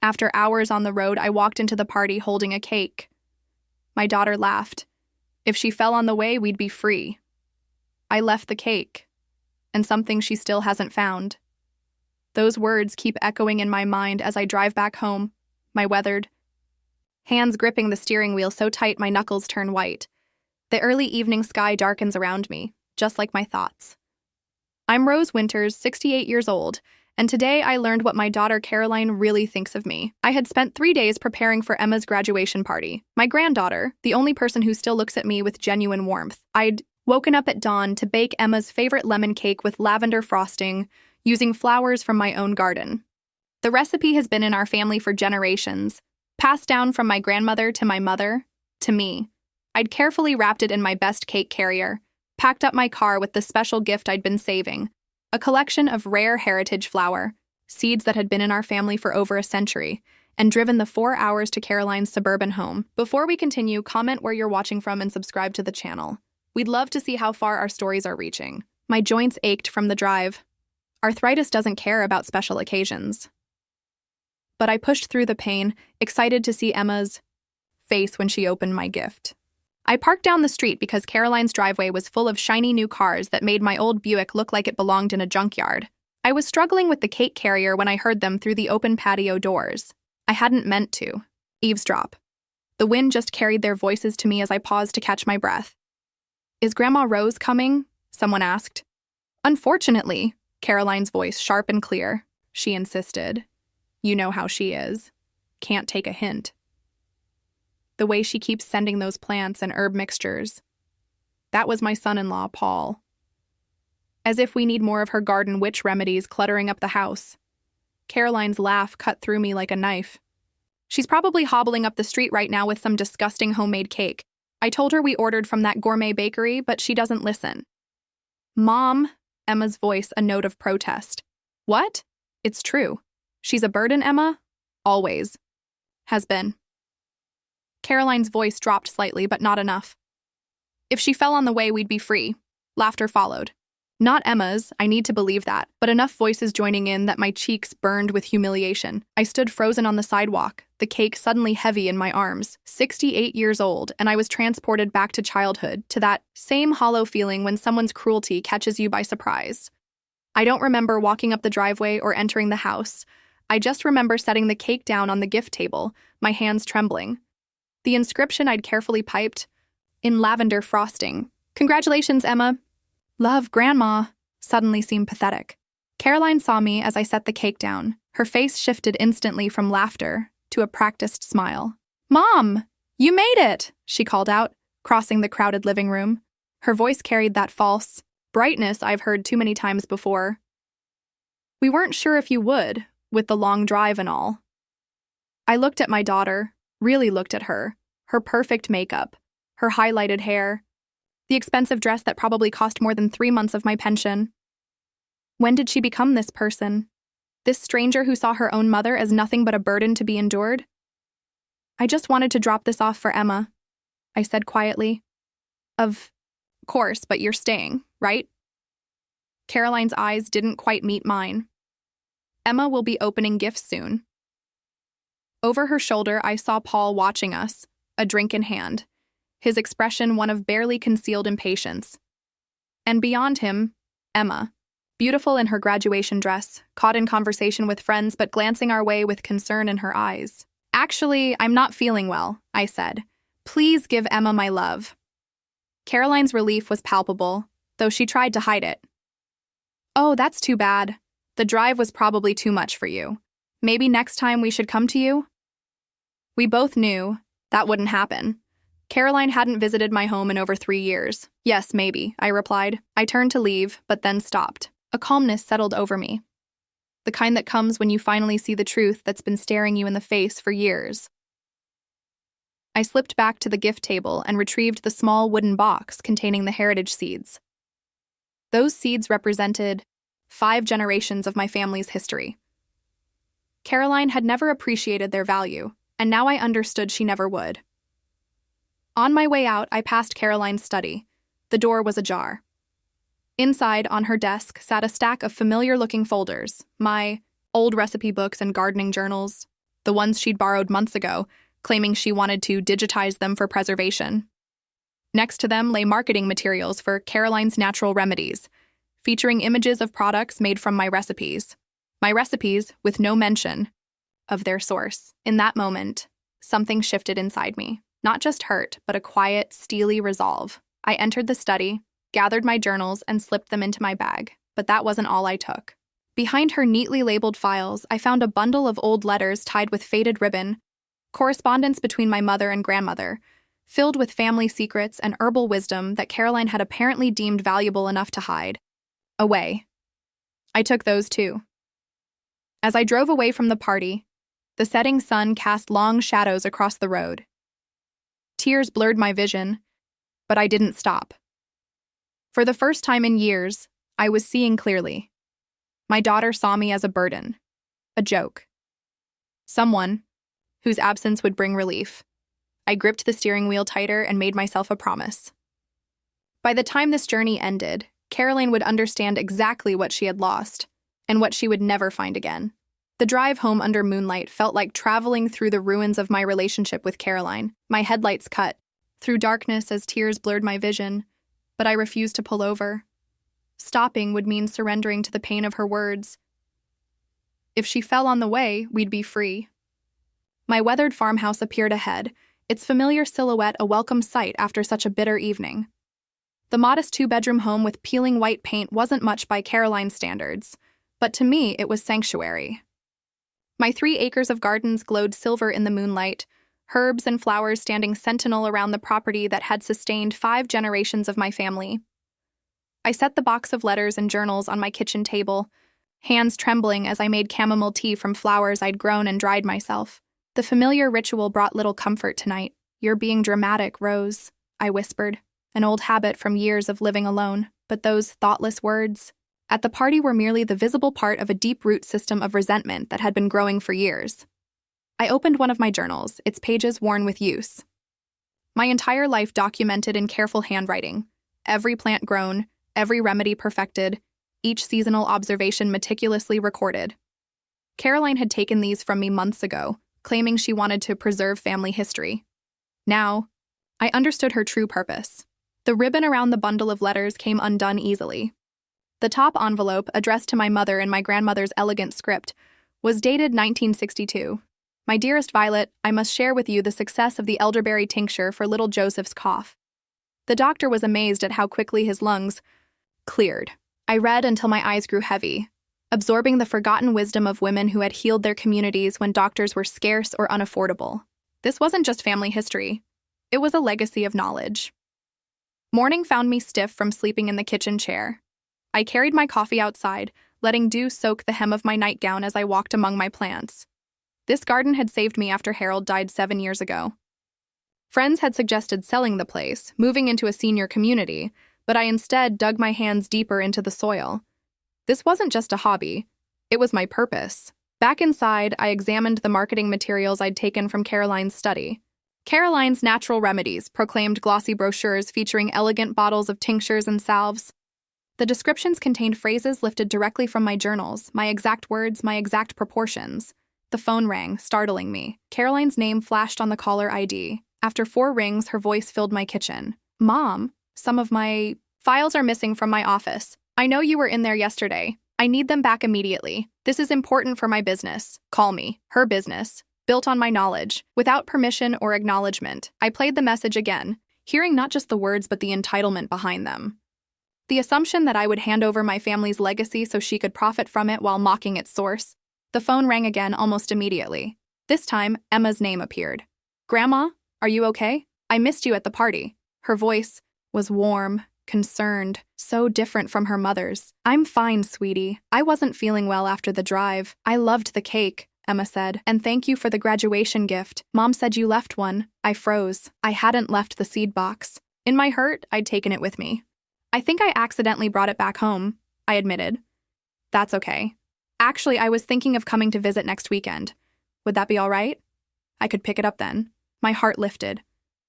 After hours on the road, I walked into the party holding a cake. My daughter laughed. If she fell on the way, we'd be free. I left the cake, and something she still hasn't found. Those words keep echoing in my mind as I drive back home, my weathered hands gripping the steering wheel so tight my knuckles turn white. The early evening sky darkens around me, just like my thoughts. I'm Rose Winters, 68 years old, and today I learned what my daughter Caroline really thinks of me. I had spent 3 days preparing for Emma's graduation party. My granddaughter, the only person who still looks at me with genuine warmth. I'd woken up at dawn to bake Emma's favorite lemon cake with lavender frosting, using flowers from my own garden. The recipe has been in our family for generations, passed down from my grandmother to my mother, to me. I'd carefully wrapped it in my best cake carrier, packed up my car with the special gift I'd been saving, a collection of rare heritage flour, seeds that had been in our family for over a century, and driven the 4 hours to Caroline's suburban home. Before we continue, comment where you're watching from and subscribe to the channel. We'd love to see how far our stories are reaching. My joints ached from the drive. Arthritis doesn't care about special occasions. But I pushed through the pain, excited to see Emma's face when she opened my gift. I parked down the street because Caroline's driveway was full of shiny new cars that made my old Buick look like it belonged in a junkyard. I was struggling with the cake carrier when I heard them through the open patio doors. I hadn't meant to eavesdrop. The wind just carried their voices to me as I paused to catch my breath. "Is Grandma Rose coming?" someone asked. "Unfortunately," Caroline's voice sharp and clear. She insisted. You know how she is. Can't take a hint. The way she keeps sending those plants and herb mixtures. That was my son-in-law, Paul. As if we need more of her garden witch remedies cluttering up the house. Caroline's laugh cut through me like a knife. She's probably hobbling up the street right now with some disgusting homemade cake. I told her we ordered from that gourmet bakery, but she doesn't listen. "Mom," Emma's voice a note of protest. "What? It's true. She's a burden, Emma? Always. Has been." Caroline's voice dropped slightly, but not enough. "If she fell on the way, we'd be free." Laughter followed. Not Emma's, I need to believe that, but enough voices joining in that my cheeks burned with humiliation. I stood frozen on the sidewalk, the cake suddenly heavy in my arms. 68 years old, and I was transported back to childhood, to that same hollow feeling when someone's cruelty catches you by surprise. I don't remember walking up the driveway or entering the house. I just remember setting the cake down on the gift table, my hands trembling. The inscription I'd carefully piped, in lavender frosting. "Congratulations, Emma." "Love, Grandma," suddenly seemed pathetic. Caroline saw me as I set the cake down. Her face shifted instantly from laughter to a practiced smile. "Mom, you made it," she called out, crossing the crowded living room. Her voice carried that false brightness I've heard too many times before. "We weren't sure if you would, with the long drive and all." I looked at my daughter, really looked at her perfect makeup, her highlighted hair, the expensive dress that probably cost more than 3 months of my pension. When did she become this person? This stranger who saw her own mother as nothing but a burden to be endured? "I just wanted to drop this off for Emma," I said quietly. Of course, but you're staying, right?" Caroline's eyes didn't quite meet mine. "Emma will be opening gifts soon." Over her shoulder, I saw Paul watching us, a drink in hand, his expression one of barely concealed impatience. And beyond him, Emma, beautiful in her graduation dress, caught in conversation with friends but glancing our way with concern in her eyes. "Actually, I'm not feeling well," I said. "Please give Emma my love." Caroline's relief was palpable, though she tried to hide it. "Oh, that's too bad. The drive was probably too much for you. Maybe next time we should come to you?" We both knew that wouldn't happen. Caroline hadn't visited my home in over 3 years. "Yes, maybe," I replied. I turned to leave, but then stopped. A calmness settled over me. The kind that comes when you finally see the truth that's been staring you in the face for years. I slipped back to the gift table and retrieved the small wooden box containing the heritage seeds. Those seeds represented 5 generations of my family's history. Caroline had never appreciated their value, and now I understood she never would. On my way out, I passed Caroline's study. The door was ajar. Inside, on her desk, sat a stack of familiar-looking folders, my old recipe books and gardening journals. the ones she'd borrowed months ago, claiming she wanted to digitize them for preservation. Next to them lay marketing materials for Caroline's Natural Remedies, featuring images of products made from my recipes. My recipes with no mention of their source. In that moment, something shifted inside me. Not just hurt, but a quiet, steely resolve. I entered the study, gathered my journals, and slipped them into my bag. But that wasn't all I took. Behind her neatly labeled files, I found a bundle of old letters tied with faded ribbon, correspondence between my mother and grandmother, filled with family secrets and herbal wisdom that Caroline had apparently deemed valuable enough to hide away. I took those too. As I drove away from the party, the setting sun cast long shadows across the road. Tears blurred my vision, but I didn't stop. For the first time in years, I was seeing clearly. My daughter saw me as a burden, a joke, someone whose absence would bring relief. I gripped the steering wheel tighter and made myself a promise. By the time this journey ended, Caroline would understand exactly what she had lost and what she would never find again. The drive home under moonlight felt like traveling through the ruins of my relationship with Caroline. My headlights cut through darkness as tears blurred my vision, but I refused to pull over. Stopping would mean surrendering to the pain of her words. If she fell on the way, we'd be free. My weathered farmhouse appeared ahead, its familiar silhouette a welcome sight after such a bitter evening. The modest two-bedroom home with peeling white paint wasn't much by Caroline's standards, but to me it was sanctuary. My 3 acres of gardens glowed silver in the moonlight, herbs and flowers standing sentinel around the property that had sustained 5 generations of my family. I set the box of letters and journals on my kitchen table, hands trembling as I made chamomile tea from flowers I'd grown and dried myself. The familiar ritual brought little comfort tonight. "You're being dramatic, Rose," I whispered, an old habit from years of living alone. But those thoughtless words at the party were merely the visible part of a deep-root system of resentment that had been growing for years. I opened one of my journals, its pages worn with use. My entire life documented in careful handwriting, every plant grown, every remedy perfected, each seasonal observation meticulously recorded. Caroline had taken these from me months ago, claiming she wanted to preserve family history. Now, I understood her true purpose. The ribbon around the bundle of letters came undone easily. The top envelope, addressed to my mother in my grandmother's elegant script, was dated 1962. "My dearest Violet, I must share with you the success of the elderberry tincture for little Joseph's cough." The doctor was amazed at how quickly his lungs cleared. I read until my eyes grew heavy, absorbing the forgotten wisdom of women who had healed their communities when doctors were scarce or unaffordable. This wasn't just family history. It was a legacy of knowledge. Morning found me stiff from sleeping in the kitchen chair. I carried my coffee outside, letting dew soak the hem of my nightgown as I walked among my plants. This garden had saved me after Harold died 7 years ago. Friends had suggested selling the place, moving into a senior community, but I instead dug my hands deeper into the soil. This wasn't just a hobby. It was my purpose. Back inside, I examined the marketing materials I'd taken from Caroline's study. Caroline's Natural Remedies proclaimed glossy brochures featuring elegant bottles of tinctures and salves. The descriptions contained phrases lifted directly from my journals, my exact words, my exact proportions. The phone rang, startling me. Caroline's name flashed on the caller ID. After 4 rings, her voice filled my kitchen. "Mom, some of my files are missing from my office. I know you were in there yesterday. I need them back immediately. This is important for my business." Call me. Her business, built on my knowledge, without permission or acknowledgement. I played the message again, hearing not just the words but the entitlement behind them. The assumption that I would hand over my family's legacy so she could profit from it while mocking its source. The phone rang again almost immediately. This time, Emma's name appeared. "Grandma, are you okay? I missed you at the party." Her voice was warm, concerned, so different from her mother's. "I'm fine, sweetie. I wasn't feeling well after the drive. I loved the cake," Emma said, "and thank you for the graduation gift. Mom said you left one." I froze. I hadn't left the seed box. In my hurt, I'd taken it with me. "I think I accidentally brought it back home," I admitted. "That's okay. Actually, I was thinking of coming to visit next weekend. Would that be all right? I could pick it up then." My heart lifted.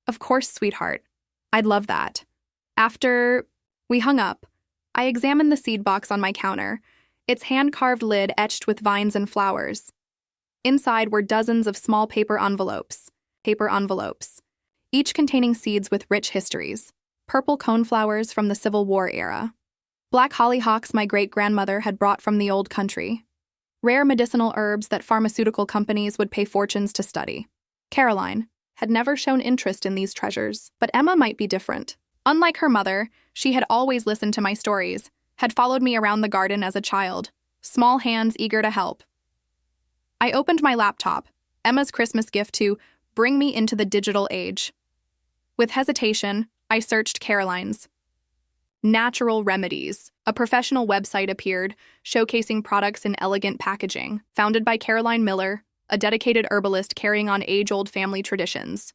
"Of course, sweetheart. I'd love that." After we hung up, I examined the seed box on my counter, its hand-carved lid etched with vines and flowers. Inside were dozens of small paper envelopes, each containing seeds with rich histories. Purple coneflowers from the Civil War era. Black hollyhocks my great-grandmother had brought from the old country. Rare medicinal herbs that pharmaceutical companies would pay fortunes to study. Caroline had never shown interest in these treasures, but Emma might be different. Unlike her mother, she had always listened to my stories, had followed me around the garden as a child, small hands eager to help. I opened my laptop, Emma's Christmas gift to bring me into the digital age. With hesitation, I searched Caroline's. Natural Remedies, a professional website appeared, showcasing products in elegant packaging, founded by Caroline Miller, a dedicated herbalist carrying on age-old family traditions.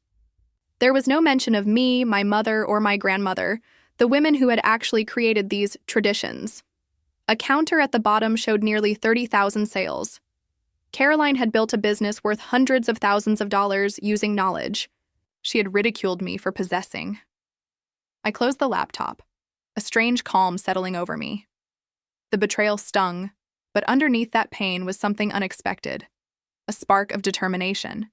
There was no mention of me, my mother, or my grandmother, the women who had actually created these traditions. A counter at the bottom showed nearly 30,000 sales. Caroline had built a business worth hundreds of thousands of dollars using knowledge. She had ridiculed me for possessing. I closed the laptop, a strange calm settling over me. The betrayal stung, but underneath that pain was something unexpected, a spark of determination.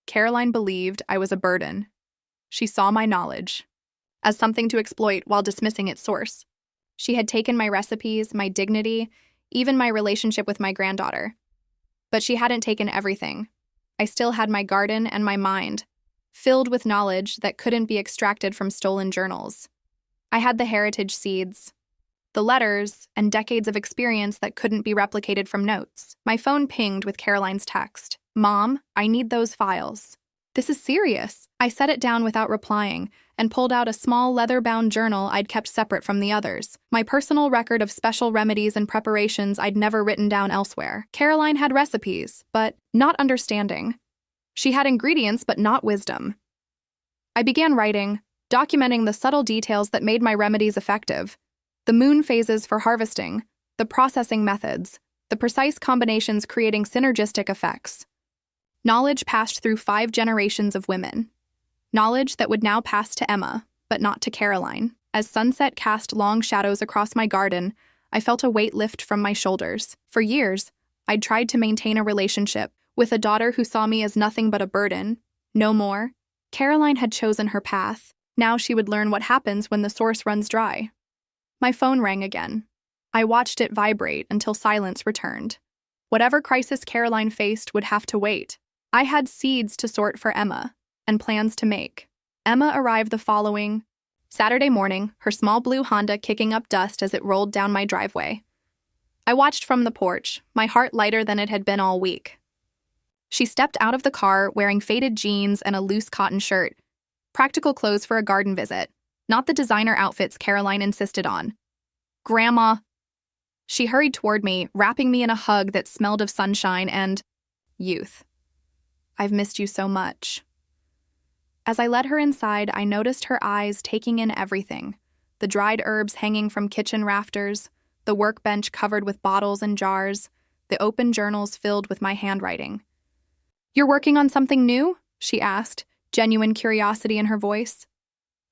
Caroline believed I was a burden. She saw my knowledge as something to exploit while dismissing its source. She had taken my recipes, my dignity, even my relationship with my granddaughter. But she hadn't taken everything. I still had my garden and my mind, filled with knowledge that couldn't be extracted from stolen journals. I had the heritage seeds, the letters, and decades of experience that couldn't be replicated from notes. My phone pinged with Caroline's text. "Mom, I need those files." "This is serious." I set it down without replying and pulled out a small leather-bound journal I'd kept separate from the others, my personal record of special remedies and preparations I'd never written down elsewhere. Caroline had recipes, but not understanding. She had ingredients, but not wisdom. I began writing, documenting the subtle details that made my remedies effective. The moon phases for harvesting, the processing methods, the precise combinations creating synergistic effects. Knowledge passed through 5 generations of women. Knowledge that would now pass to Emma, but not to Caroline. As sunset cast long shadows across my garden, I felt a weight lift from my shoulders. For years, I'd tried to maintain a relationship with a daughter who saw me as nothing but a burden. No more. Caroline had chosen her path. Now she would learn what happens when the source runs dry. My phone rang again. I watched it vibrate until silence returned. Whatever crisis Caroline faced would have to wait. I had seeds to sort for Emma, and plans to make. Emma arrived the following Saturday morning, her small blue Honda kicking up dust as it rolled down my driveway. I watched from the porch, my heart lighter than it had been all week. She stepped out of the car wearing faded jeans and a loose cotton shirt, practical clothes for a garden visit, not the designer outfits Caroline insisted on. "Grandma." She hurried toward me, wrapping me in a hug that smelled of sunshine and youth. "I've missed you so much." As I led her inside, I noticed her eyes taking in everything. The dried herbs hanging from kitchen rafters, the workbench covered with bottles and jars, the open journals filled with my handwriting. "You're working on something new?" she asked, genuine curiosity in her voice.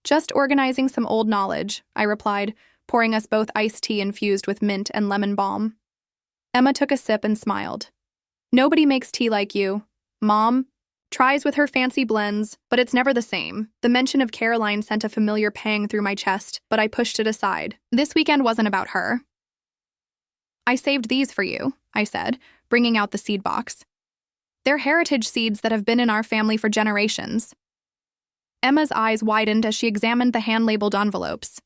"Just organizing some old knowledge," I replied, pouring us both iced tea infused with mint and lemon balm. Emma took a sip and smiled. "Nobody makes tea like you. Mom tries with her fancy blends, but it's never the same." The mention of Caroline sent a familiar pang through my chest, but I pushed it aside. This weekend wasn't about her. "I saved these for you," I said, bringing out the seed box. "They're heritage seeds that have been in our family for generations." Emma's eyes widened as she examined the hand-labeled envelopes.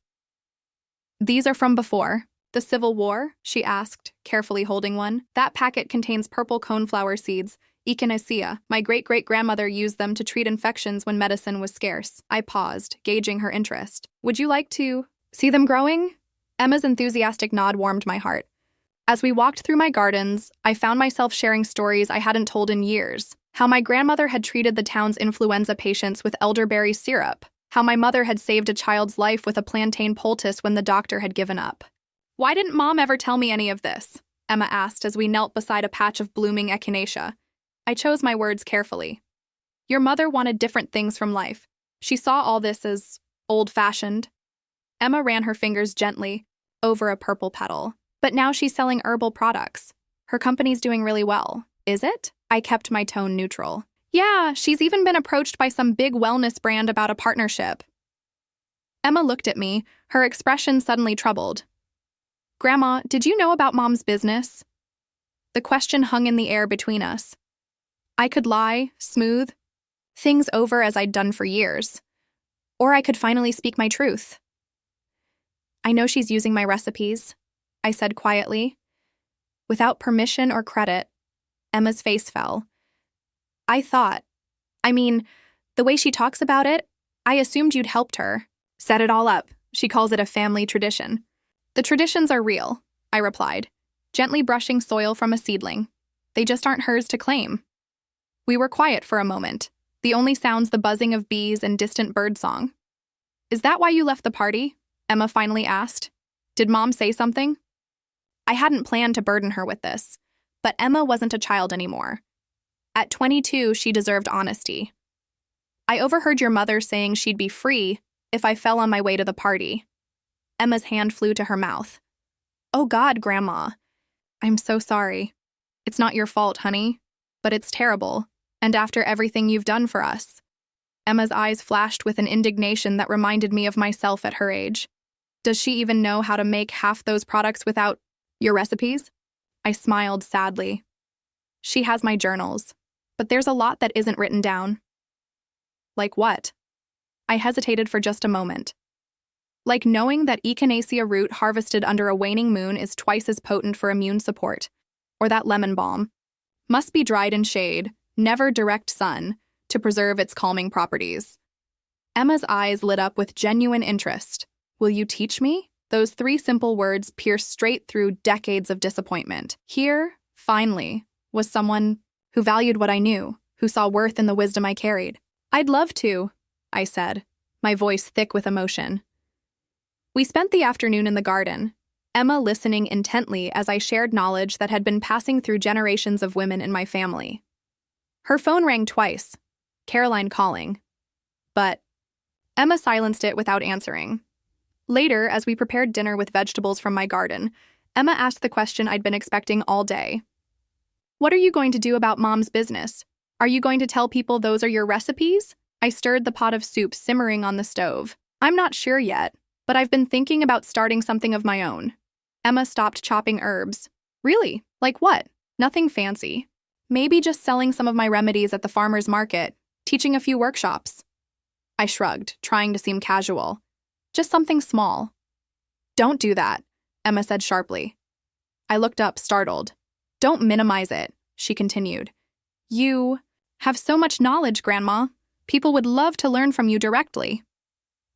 "These are from before the Civil War?" she asked, carefully holding one. "That packet contains purple coneflower seeds, echinacea. My great-great-grandmother used them to treat infections when medicine was scarce." I paused, gauging her interest. "Would you like to see them growing?" Emma's enthusiastic nod warmed my heart. As we walked through my gardens, I found myself sharing stories I hadn't told in years. How my grandmother had treated the town's influenza patients with elderberry syrup. How my mother had saved a child's life with a plantain poultice when the doctor had given up. "Why didn't Mom ever tell me any of this?" Emma asked as we knelt beside a patch of blooming echinacea. I chose my words carefully. "Your mother wanted different things from life. She saw all this as old-fashioned." Emma ran her fingers gently over a purple petal. "But now she's selling herbal products. Her company's doing really well." "Is it?" I kept my tone neutral. Yeah, she's even been approached by some big wellness brand about a partnership. Emma looked at me, her expression suddenly troubled. Grandma, did you know about Mom's business? The question hung in the air between us. I could lie, smooth things over as I'd done for years. Or I could finally speak my truth. I know she's using my recipes, I said quietly. Without permission or credit, Emma's face fell. The way she talks about it, I assumed you'd helped her. Set it all up. She calls it a family tradition. The traditions are real, I replied, gently brushing soil from a seedling. They just aren't hers to claim. We were quiet for a moment, the only sounds the buzzing of bees and distant birdsong. Is that why you left the party? Emma finally asked. Did Mom say something? I hadn't planned to burden her with this, but Emma wasn't a child anymore. At 22, she deserved honesty. I overheard your mother saying she'd be free if I fell on my way to the party. Emma's hand flew to her mouth. Oh God, Grandma. I'm so sorry. It's not your fault, honey, but it's terrible, and after everything you've done for us. Emma's eyes flashed with an indignation that reminded me of myself at her age. Does she even know how to make half those products without your recipes? I smiled sadly. She has my journals, but there's a lot that isn't written down. Like what? I hesitated for just a moment. Like knowing that echinacea root harvested under a waning moon is twice as potent for immune support, or that lemon balm must be dried in shade, never direct sun, to preserve its calming properties. Emma's eyes lit up with genuine interest. Will you teach me? Those 3 simple words pierced straight through decades of disappointment. Here, finally, was someone who valued what I knew, who saw worth in the wisdom I carried. I'd love to, I said, my voice thick with emotion. We spent the afternoon in the garden, Emma listening intently as I shared knowledge that had been passing through generations of women in my family. Her phone rang twice, Caroline calling, but Emma silenced it without answering. Later, as we prepared dinner with vegetables from my garden, Emma asked the question I'd been expecting all day. What are you going to do about Mom's business? Are you going to tell people those are your recipes? I stirred the pot of soup simmering on the stove. I'm not sure yet, but I've been thinking about starting something of my own. Emma stopped chopping herbs. Really? Like what? Nothing fancy. Maybe just selling some of my remedies at the farmer's market, teaching a few workshops. I shrugged, trying to seem casual. Just something small. Don't do that, Emma said sharply. I looked up, startled. Don't minimize it, she continued. You have so much knowledge, Grandma. People would love to learn from you directly.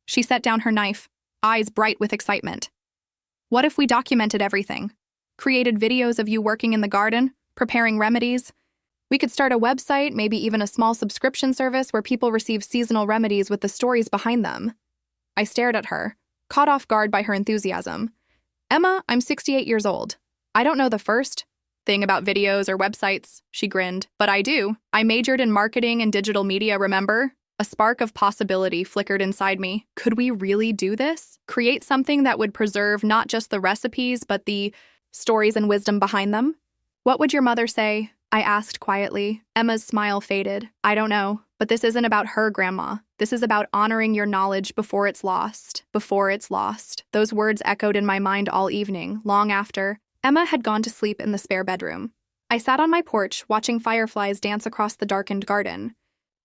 She set down her knife, eyes bright with excitement. What if we documented everything? Created videos of you working in the garden, preparing remedies? We could start a website, maybe even a small subscription service where people receive seasonal remedies with the stories behind them. I stared at her, caught off guard by her enthusiasm. Emma, I'm 68 years old. I don't know the first thing about videos or websites, she grinned, but I do. I majored in marketing and digital media, remember? A spark of possibility flickered inside me. Could we really do this? Create something that would preserve not just the recipes, but the stories and wisdom behind them? What would your mother say? I asked quietly. Emma's smile faded. I don't know, but this isn't about her, Grandma. This is about honoring your knowledge before it's lost. Before it's lost. Those words echoed in my mind all evening, long after Emma had gone to sleep in the spare bedroom. I sat on my porch, watching fireflies dance across the darkened garden.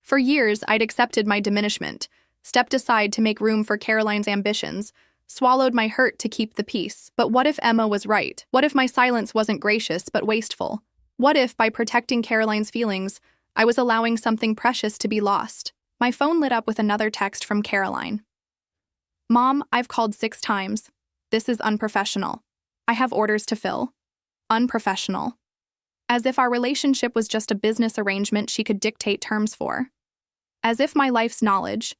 For years, I'd accepted my diminishment, stepped aside to make room for Caroline's ambitions, swallowed my hurt to keep the peace. But what if Emma was right? What if my silence wasn't gracious but wasteful? What if, by protecting Caroline's feelings, I was allowing something precious to be lost? My phone lit up with another text from Caroline. Mom, I've called 6 times. This is unprofessional. I have orders to fill. Unprofessional. As if our relationship was just a business arrangement she could dictate terms for. As if my life's knowledge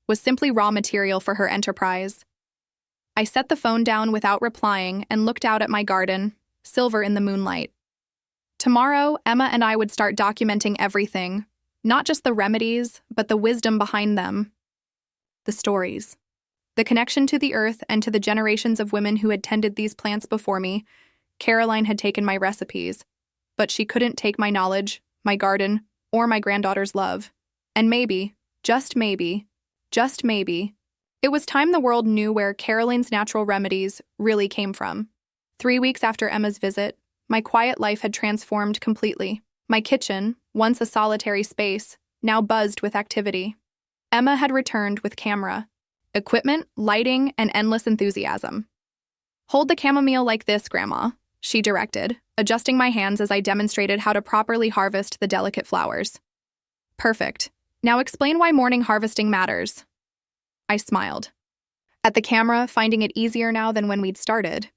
was simply raw material for her enterprise. I set the phone down without replying and looked out at my garden, silver in the moonlight. Tomorrow, Emma and I would start documenting everything, not just the remedies, but the wisdom behind them. The stories. The connection to the earth and to the generations of women who had tended these plants before me. Caroline had taken my recipes, but she couldn't take my knowledge, my garden, or my granddaughter's love. And maybe, just maybe, it was time the world knew where Caroline's Natural Remedies really came from. 3 weeks after Emma's visit, my quiet life had transformed completely. My kitchen, once a solitary space, now buzzed with activity. Emma had returned with camera, equipment, lighting, and endless enthusiasm. "Hold the chamomile like this, Grandma," she directed, adjusting my hands as I demonstrated how to properly harvest the delicate flowers. "Perfect. Now explain why morning harvesting matters." I smiled. At the camera, finding it easier now than when we'd started.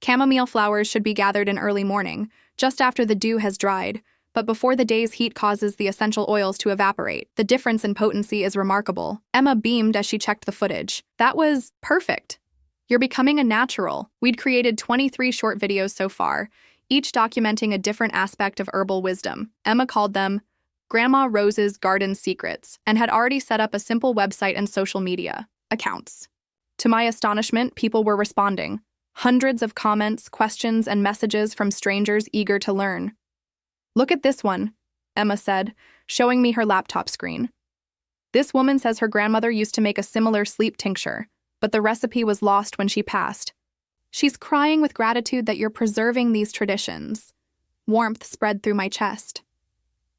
Chamomile flowers should be gathered in early morning, just after the dew has dried, but before the day's heat causes the essential oils to evaporate. The difference in potency is remarkable. Emma beamed as she checked the footage. "That was perfect. You're becoming a natural." We'd created 23 short videos so far, each documenting a different aspect of herbal wisdom. Emma called them Grandma Rose's Garden Secrets and had already set up a simple website and social media accounts. To my astonishment, people were responding. Hundreds of comments, questions, and messages from strangers eager to learn. "Look at this one," Emma said, showing me her laptop screen. "This woman says her grandmother used to make a similar sleep tincture, but the recipe was lost when she passed. She's crying with gratitude that you're preserving these traditions." Warmth spread through my chest.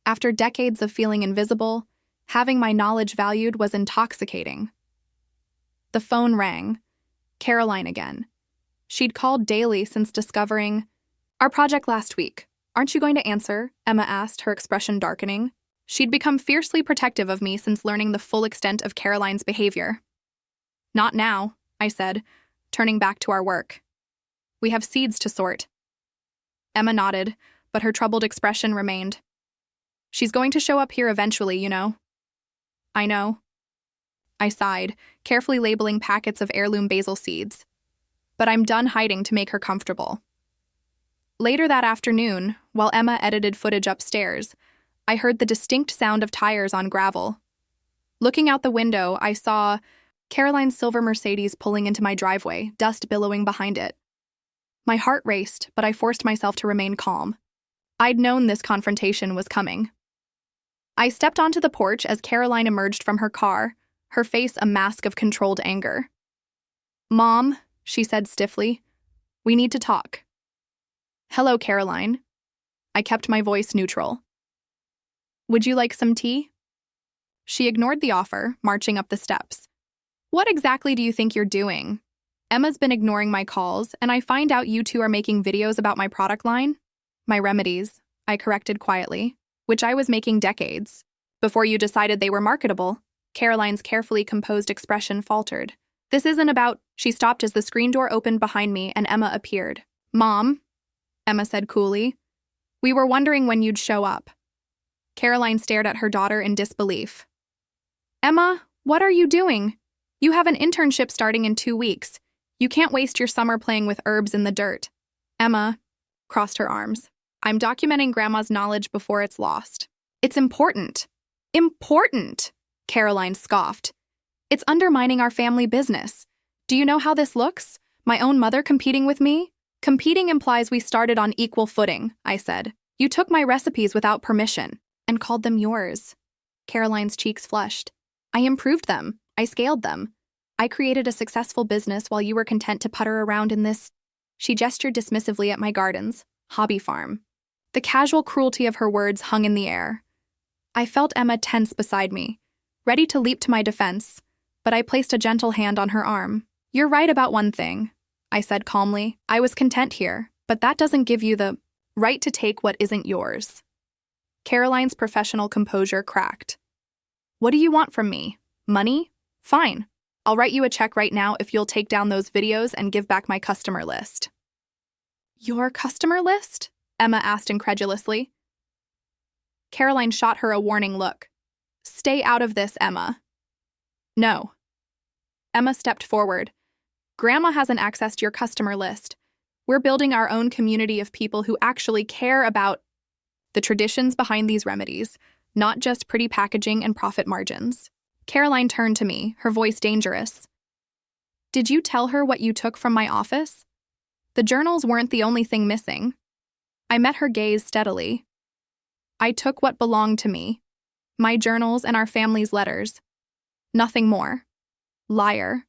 After decades of feeling invisible, having my knowledge valued was intoxicating. The phone rang. Caroline again. She'd called daily since discovering our project last week. "Aren't you going to answer?" Emma asked, her expression darkening. She'd become fiercely protective of me since learning the full extent of Caroline's behavior. "Not now," I said, turning back to our work. "We have seeds to sort." Emma nodded, but her troubled expression remained. "She's going to show up here eventually, you know." "I know." I sighed, carefully labeling packets of heirloom basil seeds. "But I'm done hiding to make her comfortable." Later that afternoon, while Emma edited footage upstairs, I heard the distinct sound of tires on gravel. Looking out the window, I saw Caroline's silver Mercedes pulling into my driveway, dust billowing behind it. My heart raced, but I forced myself to remain calm. I'd known this confrontation was coming. I stepped onto the porch as Caroline emerged from her car, her face a mask of controlled anger. "Mom," she said stiffly, "we need to talk." "Hello, Caroline." I kept my voice neutral. "Would you like some tea?" She ignored the offer, marching up the steps. "What exactly do you think you're doing? Emma's been ignoring my calls, and I find out you two are making videos about my product line?" "My remedies," I corrected quietly, "which I was making decades. Before you decided they were marketable." Caroline's carefully composed expression faltered. "This isn't about—" She stopped as the screen door opened behind me and Emma appeared. "Mom," Emma said coolly, "we were wondering when you'd show up." Caroline stared at her daughter in disbelief. "Emma, what are you doing? You have an internship starting in 2 weeks. You can't waste your summer playing with herbs in the dirt." Emma crossed her arms. "I'm documenting Grandma's knowledge before it's lost." "It's important." "Important," Caroline scoffed. "It's undermining our family business. Do you know how this looks? My own mother competing with me?" "Competing implies we started on equal footing," I said. "You took my recipes without permission and called them yours." Caroline's cheeks flushed. "I improved them. I scaled them. I created a successful business while you were content to putter around in this—" She gestured dismissively at my gardens, hobby farm. The casual cruelty of her words hung in the air. I felt Emma tense beside me, ready to leap to my defense, but I placed a gentle hand on her arm. "You're right about one thing," I said calmly. "I was content here, but that doesn't give you the right to take what isn't yours." Caroline's professional composure cracked. "What do you want from me? Money? Fine. I'll write you a check right now if you'll take down those videos and give back my customer list." "Your customer list?" Emma asked incredulously. Caroline shot her a warning look. "Stay out of this, Emma." "No." Emma stepped forward. "Grandma hasn't accessed your customer list. We're building our own community of people who actually care about the traditions behind these remedies, not just pretty packaging and profit margins." Caroline turned to me, her voice dangerous. "Did you tell her what you took from my office? The journals weren't the only thing missing." I met her gaze steadily. I took what belonged to me, my journals and our family's letters. Nothing more. Liar.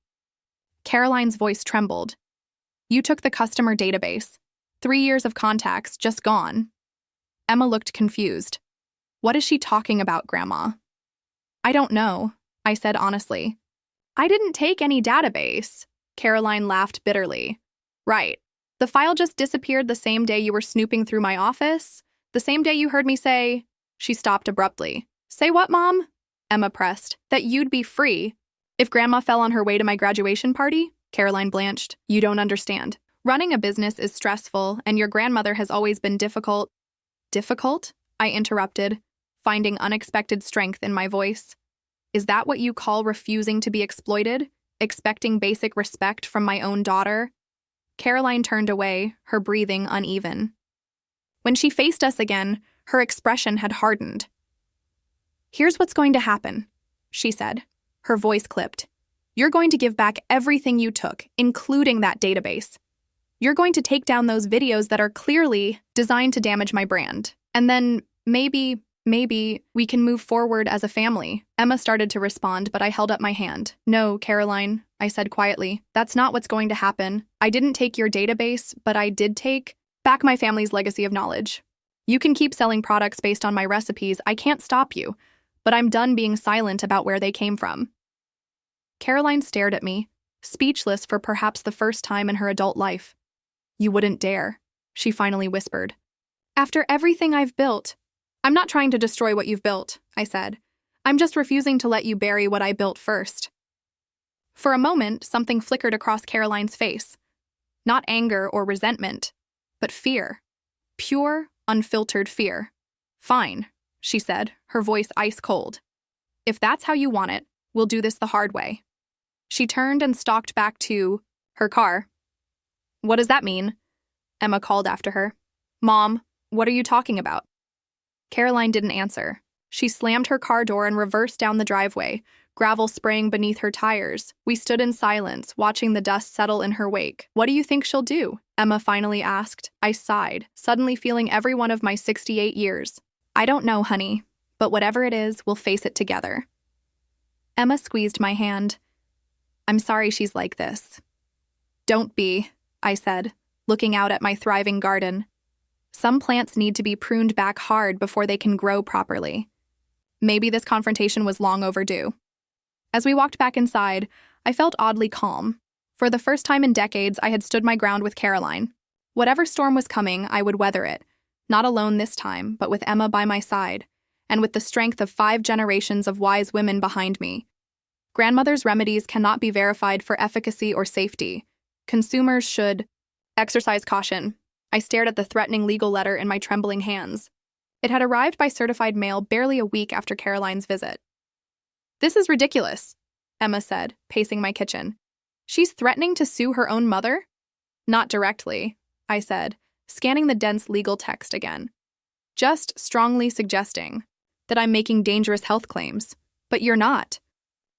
Caroline's voice trembled. You took the customer database. 3 years of contacts, just gone. Emma looked confused. What is she talking about, Grandma? I don't know, I said honestly. I didn't take any database. Caroline laughed bitterly. Right. The file just disappeared the same day you were snooping through my office? The same day you heard me say… She stopped abruptly. Say what, Mom? Emma pressed. That you'd be free. If Grandma fell on her way to my graduation party? Caroline blanched. You don't understand. Running a business is stressful, and your grandmother has always been difficult. Difficult? I interrupted, finding unexpected strength in my voice. Is that what you call refusing to be exploited? Expecting basic respect from my own daughter? Caroline turned away, her breathing uneven. When she faced us again, her expression had hardened. Here's what's going to happen, she said. Her voice clipped. You're going to give back everything you took, including that database. You're going to take down those videos that are clearly designed to damage my brand. And then maybe we can move forward as a family. Emma started to respond, but I held up my hand. No, Caroline, I said quietly. That's not what's going to happen. I didn't take your database, but I did take back my family's legacy of knowledge. You can keep selling products based on my recipes. I can't stop you, but I'm done being silent about where they came from. Caroline stared at me, speechless for perhaps the first time in her adult life. You wouldn't dare, she finally whispered. After everything I've built… I'm not trying to destroy what you've built, I said. I'm just refusing to let you bury what I built first. For a moment, something flickered across Caroline's face. Not anger or resentment, but fear. Pure, unfiltered fear. Fine, she said, her voice ice cold. If that's how you want it, we'll do this the hard way. She turned and stalked back to her car. What does that mean? Emma called after her. Mom, what are you talking about? Caroline didn't answer. She slammed her car door and reversed down the driveway, gravel spraying beneath her tires. We stood in silence, watching the dust settle in her wake. What do you think she'll do? Emma finally asked. I sighed, suddenly feeling every one of my 68 years. I don't know, honey, but whatever it is, we'll face it together. Emma squeezed my hand. I'm sorry she's like this. Don't be, I said, looking out at my thriving garden. Some plants need to be pruned back hard before they can grow properly. Maybe this confrontation was long overdue. As we walked back inside, I felt oddly calm. For the first time in decades, I had stood my ground with Caroline. Whatever storm was coming, I would weather it. Not alone this time, but with Emma by my side, and with the strength of 5 generations of wise women behind me. Grandmother's remedies cannot be verified for efficacy or safety. Consumers should exercise caution. I stared at the threatening legal letter in my trembling hands. It had arrived by certified mail barely a week after Caroline's visit. This is ridiculous, Emma said, pacing my kitchen. She's threatening to sue her own mother? Not directly, I said, scanning the dense legal text again. Just strongly suggesting that I'm making dangerous health claims. But you're not.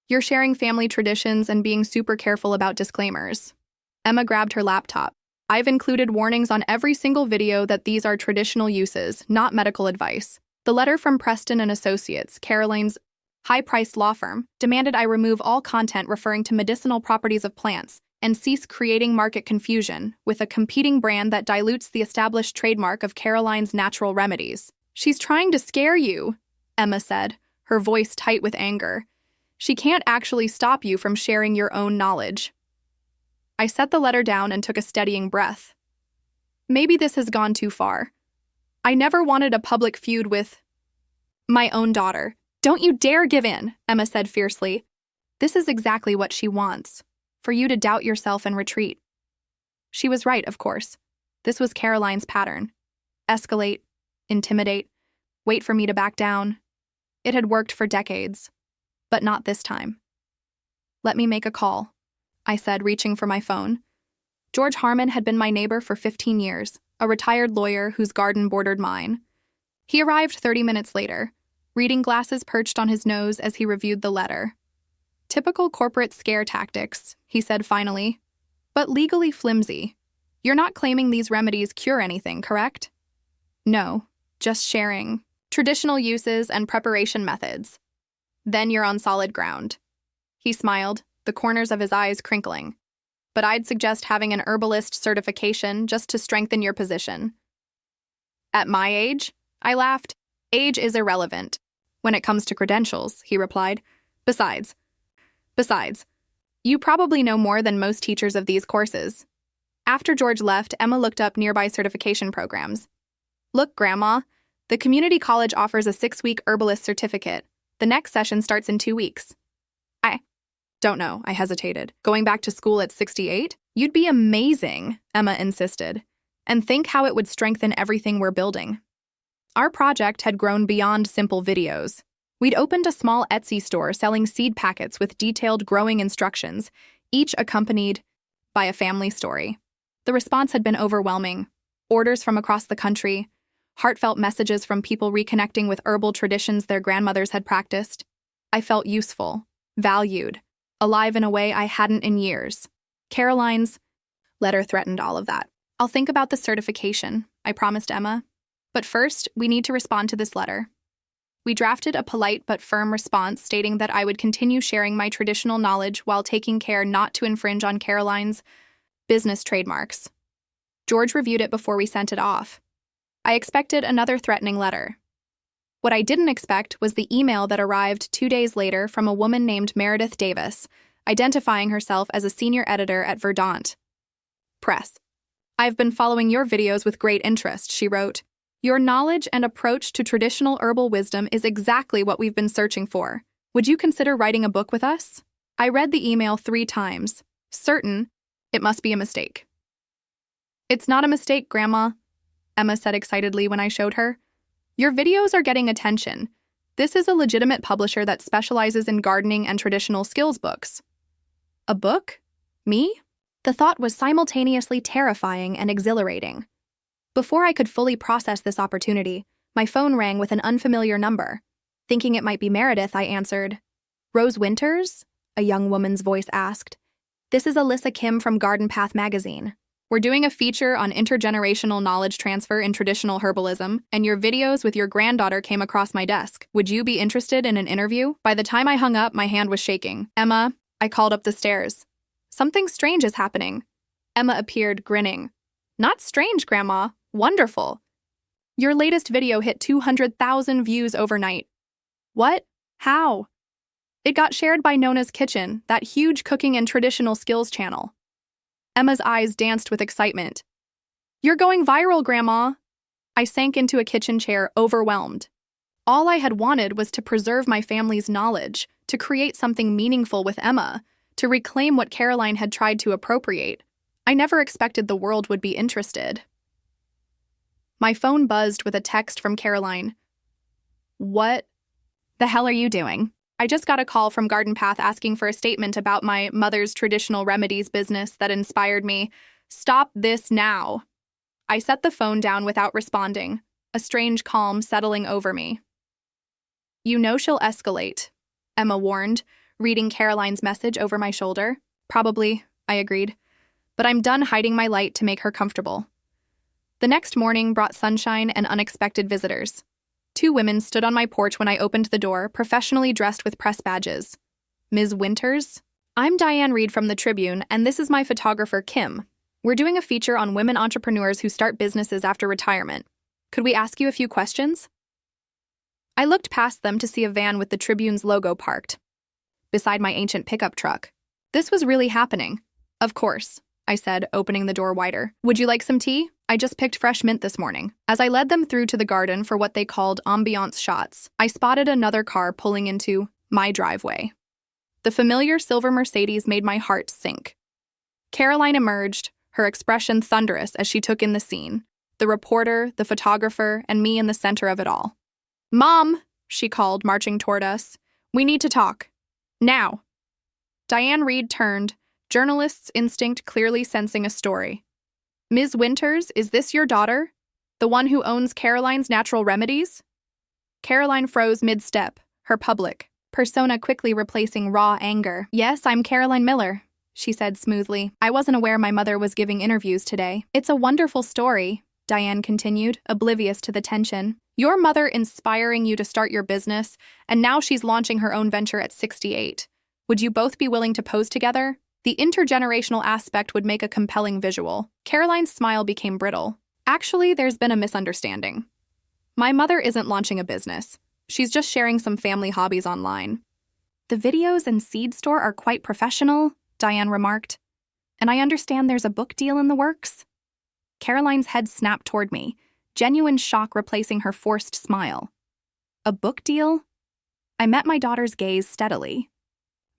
You're sharing family traditions and being super careful about disclaimers. Emma grabbed her laptop. I've included warnings on every single video that these are traditional uses, not medical advice. The letter from Preston and Associates, Caroline's high-priced law firm, demanded I remove all content referring to medicinal properties of plants and cease creating market confusion with a competing brand that dilutes the established trademark of Caroline's Natural Remedies. She's trying to scare you, Emma said, her voice tight with anger. She can't actually stop you from sharing your own knowledge. I set the letter down and took a steadying breath. Maybe this has gone too far. I never wanted a public feud with my own daughter. Don't you dare give in, Emma said fiercely. This is exactly what she wants, for you to doubt yourself and retreat. She was right, of course. This was Caroline's pattern. Escalate, intimidate, wait for me to back down. It had worked for decades, but not this time. Let me make a call, I said, reaching for my phone. George Harmon had been my neighbor for 15 years, a retired lawyer whose garden bordered mine. He arrived 30 minutes later, reading glasses perched on his nose as he reviewed the letter. Typical corporate scare tactics, he said finally, but legally flimsy. You're not claiming these remedies cure anything, correct? No, just sharing traditional uses and preparation methods. Then you're on solid ground. He smiled, the corners of his eyes crinkling. But I'd suggest having an herbalist certification just to strengthen your position. At my age? I laughed. Age is irrelevant when it comes to credentials, he replied. Besides, you probably know more than most teachers of these courses. After George left, Emma looked up nearby certification programs. Look, Grandma, the community college offers a 6-week herbalist certificate. The next session starts in 2 weeks. I don't know, I hesitated. Going back to school at 68? You'd be amazing, Emma insisted. And think how it would strengthen everything we're building. Our project had grown beyond simple videos. We'd opened a small Etsy store selling seed packets with detailed growing instructions, each accompanied by a family story. The response had been overwhelming. Orders from across the country, heartfelt messages from people reconnecting with herbal traditions their grandmothers had practiced. I felt useful, valued, alive in a way I hadn't in years. Caroline's letter threatened all of that. I'll think about the certification, I promised Emma. But first, we need to respond to this letter. We drafted a polite but firm response stating that I would continue sharing my traditional knowledge while taking care not to infringe on Caroline's business trademarks. George reviewed it before we sent it off. I expected another threatening letter. What I didn't expect was the email that arrived 2 days later from a woman named Meredith Davis, identifying herself as a senior editor at Verdant Press. I've been following your videos with great interest, she wrote. Your knowledge and approach to traditional herbal wisdom is exactly what we've been searching for. Would you consider writing a book with us? I read the email 3 times, certain it must be a mistake. It's not a mistake, Grandma, Emma said excitedly when I showed her. Your videos are getting attention. This is a legitimate publisher that specializes in gardening and traditional skills books. A book? Me? The thought was simultaneously terrifying and exhilarating. Before I could fully process this opportunity, my phone rang with an unfamiliar number. Thinking it might be Meredith, I answered. Rose Winters? A young woman's voice asked. This is Alyssa Kim from Garden Path magazine. We're doing a feature on intergenerational knowledge transfer in traditional herbalism, and your videos with your granddaughter came across my desk. Would you be interested in an interview? By the time I hung up, my hand was shaking. Emma, I called up the stairs. Something strange is happening. Emma appeared, grinning. Not strange, Grandma. Wonderful. Your latest video hit 200,000 views overnight. What? How? It got shared by Nona's Kitchen, that huge cooking and traditional skills channel. Emma's eyes danced with excitement. You're going viral, Grandma. I sank into a kitchen chair, overwhelmed. All I had wanted was to preserve my family's knowledge, to create something meaningful with Emma, to reclaim what Caroline had tried to appropriate. I never expected the world would be interested. My phone buzzed with a text from Caroline. What the hell are you doing? I just got a call from Garden Path asking for a statement about my mother's traditional remedies business that inspired me. Stop this now. I set the phone down without responding, a strange calm settling over me. You know she'll escalate, Emma warned, reading Caroline's message over my shoulder. Probably, I agreed. But I'm done hiding my light to make her comfortable. The next morning brought sunshine and unexpected visitors. 2 women stood on my porch when I opened the door, professionally dressed with press badges. Ms. Winters? I'm Diane Reed from the Tribune, and this is my photographer, Kim. We're doing a feature on women entrepreneurs who start businesses after retirement. Could we ask you a few questions? I looked past them to see a van with the Tribune's logo parked beside my ancient pickup truck. This was really happening. Of course, I said, opening the door wider. Would you like some tea? I just picked fresh mint this morning. As I led them through to the garden for what they called ambiance shots, I spotted another car pulling into my driveway. The familiar silver Mercedes made my heart sink. Caroline emerged, her expression thunderous as she took in the scene, the reporter, the photographer, and me in the center of it all. Mom, she called, marching toward us. We need to talk. Now. Diane Reed turned, journalist's instinct clearly sensing a story. Ms. Winters, is this your daughter? The one who owns Caroline's Natural Remedies? Caroline froze mid-step, her public persona quickly replacing raw anger. Yes, I'm Caroline Miller, she said smoothly. I wasn't aware my mother was giving interviews today. It's a wonderful story, Diane continued, oblivious to the tension. Your mother inspiring you to start your business, and now she's launching her own venture at 68. Would you both be willing to pose together? The intergenerational aspect would make a compelling visual. Caroline's smile became brittle. Actually, there's been a misunderstanding. My mother isn't launching a business. She's just sharing some family hobbies online. The videos and seed store are quite professional, Diane remarked. And I understand there's a book deal in the works? Caroline's head snapped toward me, genuine shock replacing her forced smile. A book deal? I met my daughter's gaze steadily.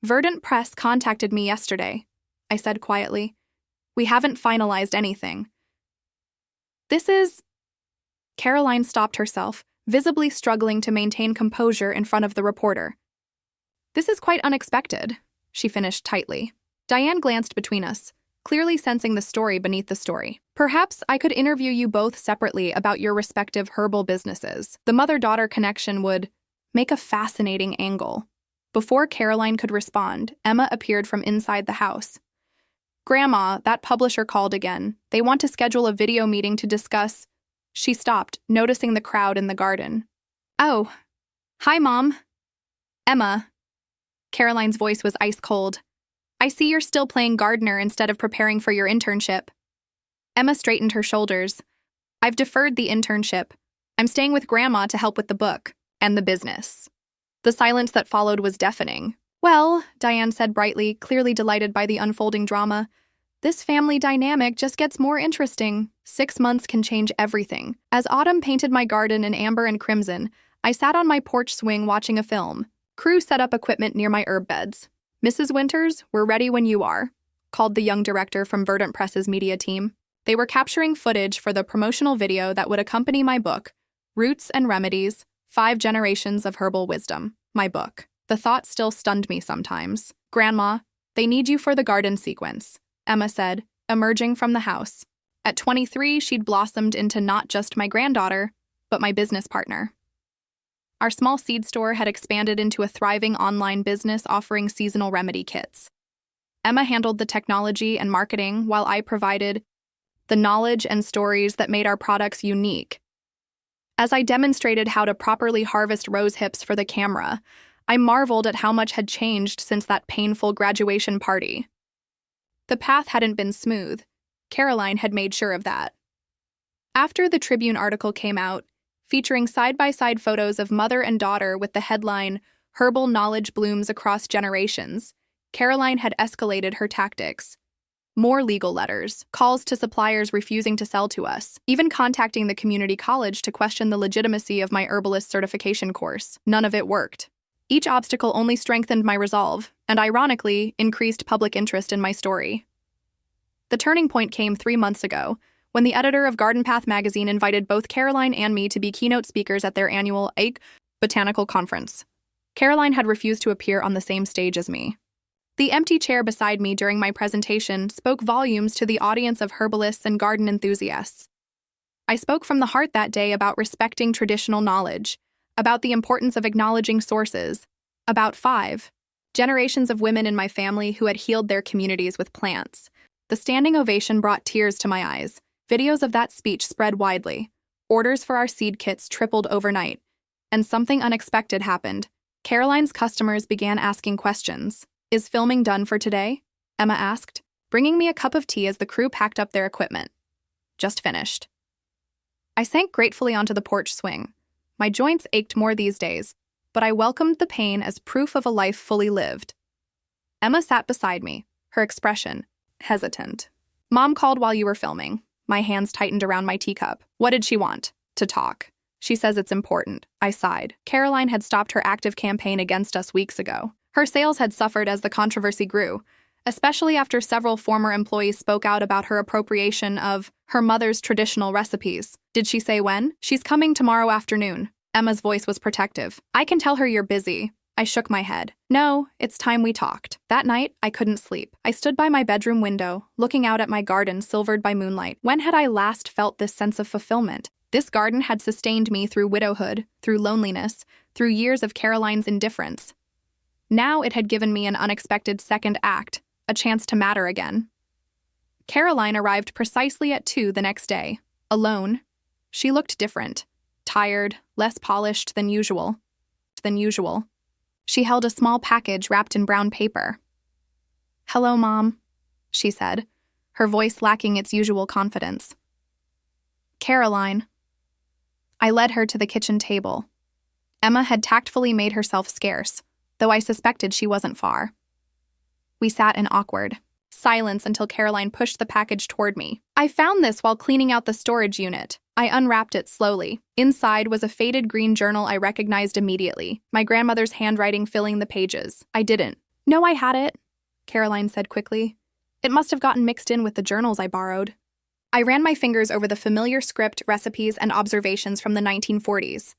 Verdant Press contacted me yesterday, I said quietly. We haven't finalized anything. This is... Caroline stopped herself, visibly struggling to maintain composure in front of the reporter. This is quite unexpected, she finished tightly. Diane glanced between us, clearly sensing the story beneath the story. Perhaps I could interview you both separately about your respective herbal businesses. The mother-daughter connection would make a fascinating angle. Before Caroline could respond, Emma appeared from inside the house. Grandma, that publisher called again. They want to schedule a video meeting to discuss... She stopped, noticing the crowd in the garden. Oh, hi, Mom. Emma. Caroline's voice was ice cold. I see you're still playing gardener instead of preparing for your internship. Emma straightened her shoulders. I've deferred the internship. I'm staying with Grandma to help with the book and the business. The silence that followed was deafening. Well, Diane said brightly, clearly delighted by the unfolding drama, this family dynamic just gets more interesting. 6 months can change everything. As autumn painted my garden in amber and crimson, I sat on my porch swing watching a film. Crew set up equipment near my herb beds. Mrs. Winters, we're ready when you are, called the young director from Verdant Press's media team. They were capturing footage for the promotional video that would accompany my book, Roots and Remedies, 5 Generations of Herbal Wisdom, my book. The thought still stunned me sometimes. Grandma, they need you for the garden sequence, Emma said, emerging from the house. At 23, she'd blossomed into not just my granddaughter, but my business partner. Our small seed store had expanded into a thriving online business offering seasonal remedy kits. Emma handled the technology and marketing while I provided the knowledge and stories that made our products unique. As I demonstrated how to properly harvest rose hips for the camera, I marveled at how much had changed since that painful graduation party. The path hadn't been smooth. Caroline had made sure of that. After the Tribune article came out, featuring side-by-side photos of mother and daughter with the headline, Herbal Knowledge Blooms Across Generations, Caroline had escalated her tactics. More legal letters, calls to suppliers refusing to sell to us, even contacting the community college to question the legitimacy of my herbalist certification course. None of it worked. Each obstacle only strengthened my resolve, and ironically, increased public interest in my story. The turning point came 3 months ago, when the editor of Garden Path magazine invited both Caroline and me to be keynote speakers at their annual botanical conference. Caroline had refused to appear on the same stage as me. The empty chair beside me during my presentation spoke volumes to the audience of herbalists and garden enthusiasts. I spoke from the heart that day about respecting traditional knowledge, about the importance of acknowledging sources, about 5 generations of women in my family who had healed their communities with plants. The standing ovation brought tears to my eyes. Videos of that speech spread widely. Orders for our seed kits tripled overnight. And something unexpected happened. Caroline's customers began asking questions. Is filming done for today? Emma asked, bringing me a cup of tea as the crew packed up their equipment. Just finished. I sank gratefully onto the porch swing. My joints ached more these days, but I welcomed the pain as proof of a life fully lived. Emma sat beside me, her expression hesitant. Mom called while you were filming. My hands tightened around my teacup. What did she want? To talk. She says it's important. I sighed. Caroline had stopped her active campaign against us weeks ago. Her sales had suffered as the controversy grew, especially after several former employees spoke out about her appropriation of her mother's traditional recipes. Did she say when? She's coming tomorrow afternoon. Emma's voice was protective. I can tell her you're busy. I shook my head. No, it's time we talked. That night, I couldn't sleep. I stood by my bedroom window, looking out at my garden silvered by moonlight. When had I last felt this sense of fulfillment? This garden had sustained me through widowhood, through loneliness, through years of Caroline's indifference. Now it had given me an unexpected second act, a chance to matter again. Caroline arrived precisely at 2 the next day, alone. She looked different. tired, less polished than usual. She held a small package wrapped in brown paper. "Hello, Mom," she said, her voice lacking its usual confidence. "Caroline." I led her to the kitchen table. Emma had tactfully made herself scarce, though I suspected she wasn't far. We sat in awkward silence until Caroline pushed the package toward me. "I found this while cleaning out the storage unit." I unwrapped it slowly. Inside was a faded green journal I recognized immediately, my grandmother's handwriting filling the pages. I didn't. "No, I had it," Caroline said quickly. "It must have gotten mixed in with the journals I borrowed." I ran my fingers over the familiar script, recipes, and observations from the 1940s.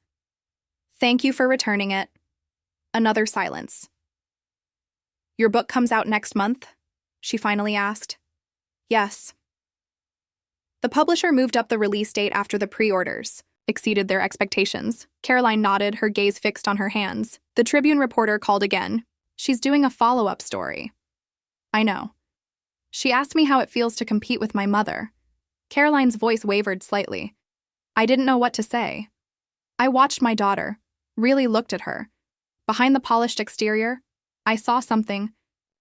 "Thank you for returning it." Another silence. "Your book comes out next month?" she finally asked. "Yes." The publisher moved up the release date after the pre-orders exceeded their expectations. Caroline nodded, her gaze fixed on her hands. The Tribune reporter called again. "She's doing a follow-up story." "I know." "She asked me how it feels to compete with my mother." Caroline's voice wavered slightly. I didn't know what to say. I watched my daughter, really looked at her. Behind the polished exterior, I saw something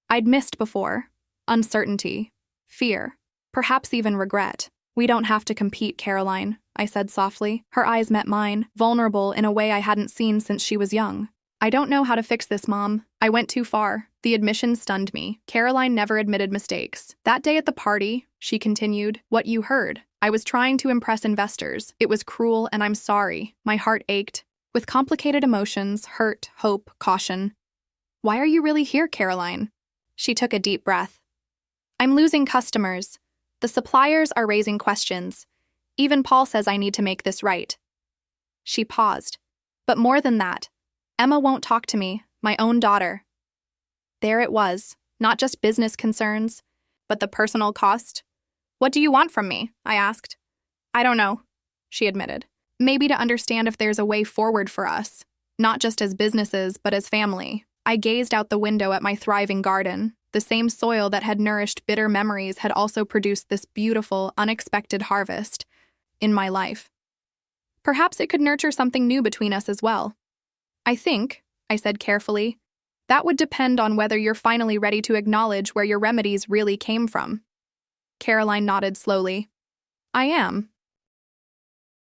I'd missed before. Uncertainty, fear, perhaps even regret. "We don't have to compete, Caroline," I said softly. Her eyes met mine, vulnerable in a way I hadn't seen since she was young. "I don't know how to fix this, Mom. I went too far." The admission stunned me. Caroline never admitted mistakes. "That day at the party," she continued, "what you heard. I was trying to impress investors. It was cruel, and I'm sorry." My heart ached, with complicated emotions, hurt, hope, caution. "Why are you really here, Caroline?" She took a deep breath. "I'm losing customers. The suppliers are raising questions. Even Paul says I need to make this right." She paused. "But more than that, Emma won't talk to me, my own daughter." There it was, not just business concerns, but the personal cost. "What do you want from me?" I asked. "I don't know," she admitted. "Maybe to understand if there's a way forward for us, not just as businesses, but as family." I gazed out the window at my thriving garden. The same soil that had nourished bitter memories had also produced this beautiful, unexpected harvest in my life. Perhaps it could nurture something new between us as well. "I think," I said carefully, "that would depend on whether you're finally ready to acknowledge where your remedies really came from." Caroline nodded slowly. "I am.